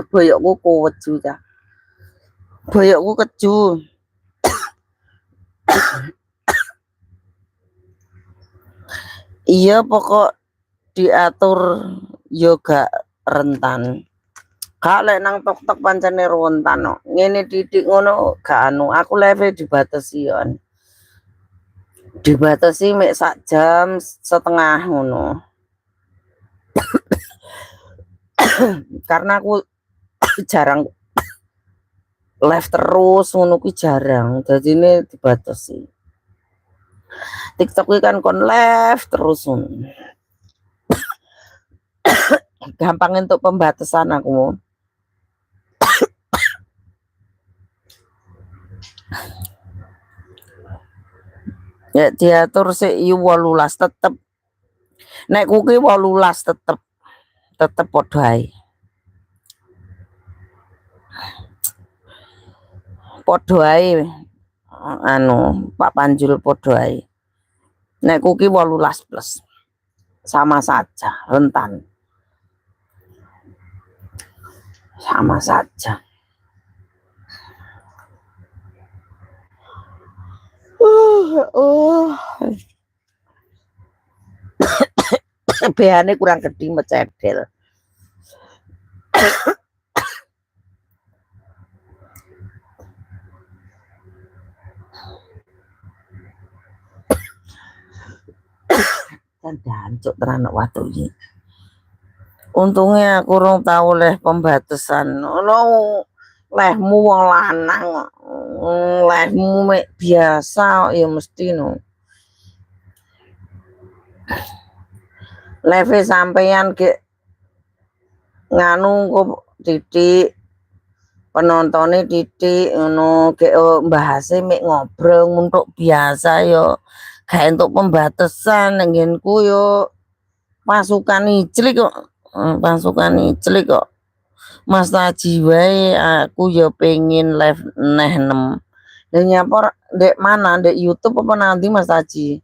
Boyokku keju ta. Boyokku keju. Iya pokok diatur yoga rentan. Gak lek nang tok-tok pancene rentan no. Ngene titik ngono gak anu, aku live dibatasi yon. Dibatasi mek sak jam setengah ngono. Karena aku jarang live terus ngono kuwi jarang. Jadi ini dibatasi. TikTok kuwi kan kon live terus ngono. Gampang untuk pembatasan aku. Ya diatur sik 18 tetep. Nek kuwi 18 tetep padha ae. Padha ae anu Pak Panjul padha ae. Nek kuki 18 plus sama saja rentan. Sama saja. BH-ne kurang gede mecedel. Kan dancuk tenan watu iki. Untungnya aku urung tau leh pembatasan. Ono lehmu wong lanang. Lehmu mek biasa ya mesti no. Live sampeyan ke nganu kok titik penontonnya titik ngono ke bahasa mek ngobrol untuk biasa yo kayak untuk pembatasan nengenku yo pasukan iclik kok Mas Taji wae aku yo pengen live neh 6 dan nyapor dek mana dek YouTube apa nanti Mas Taji.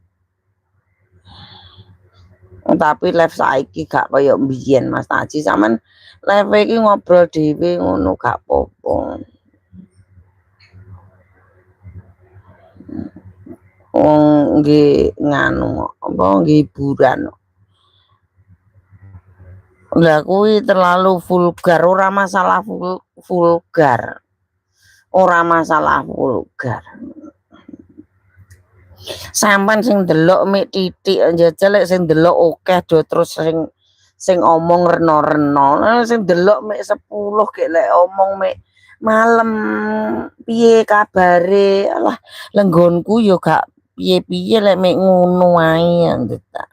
Tapi live saiki gak kaya mbiyen Mas Taji sampean live iki ngobrol dhewe ngono gak apa-apa. Nggih nganu apa nggih hiburan. Lah kuwi terlalu vulgar, ora masalah vulgar. Ora masalah vulgar. Sampan sing delok mek titik njajal lek sing delok akeh do terus sing omong reno-reno. Sing delok mek 10 gek lek omong mek malam piye kabare. Alah lenggonku yo gak piye-piye lek mek ngono wae ndetak.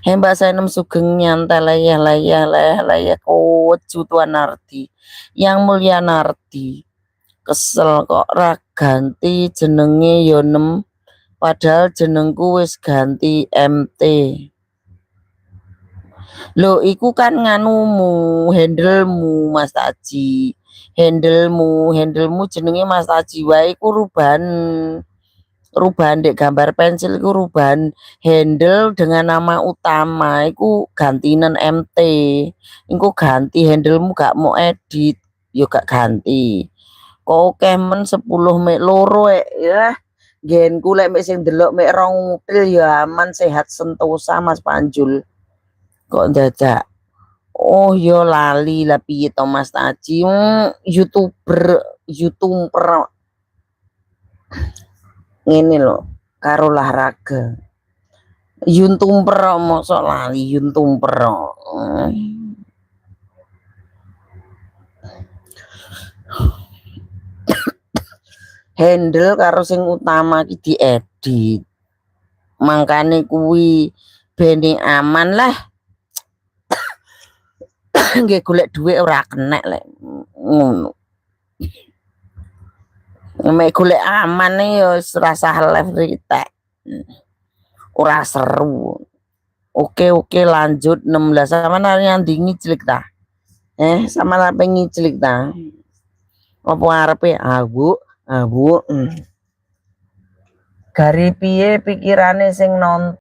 Mbak Sainem Sugeng nyantai layah keju Tuan Nardi. Yang Mulia Nardi. Kesel kok ra ganti jenenge yo 6 padahal jenengku wis ganti MT. Lho iku kan nganumu, handlemu Mas Taji. Handlemu jenenge Mas Taji wae iku rubahan dek gambar pensil iku rubahan handle dengan nama utama iku gantinen MT. Iku ganti handlemu gak mau edit yo gak ganti. Kok kemen 10 mek loro ya. Genku lek mek sing delok mek 2 util ya aman sehat sentosa Mas Panjul. Kok dadak oh yo lali lah piye to Mas Taji. YouTuber ngene lho karo olahraga. YouTuber mosok lali YouTuber. Handle karo sing utama iki diedit. Mangkane kuwi bene aman lah. Nggih golek dhuwit ora kenek lek ngono. Mek golek aman ya rasa live ritek. Ora seru. Oke lanjut 16 sama nang ngiclik ta. Sama apa ngiclik ta. Apa arepe Bu. Gari piye pikirane sing nonton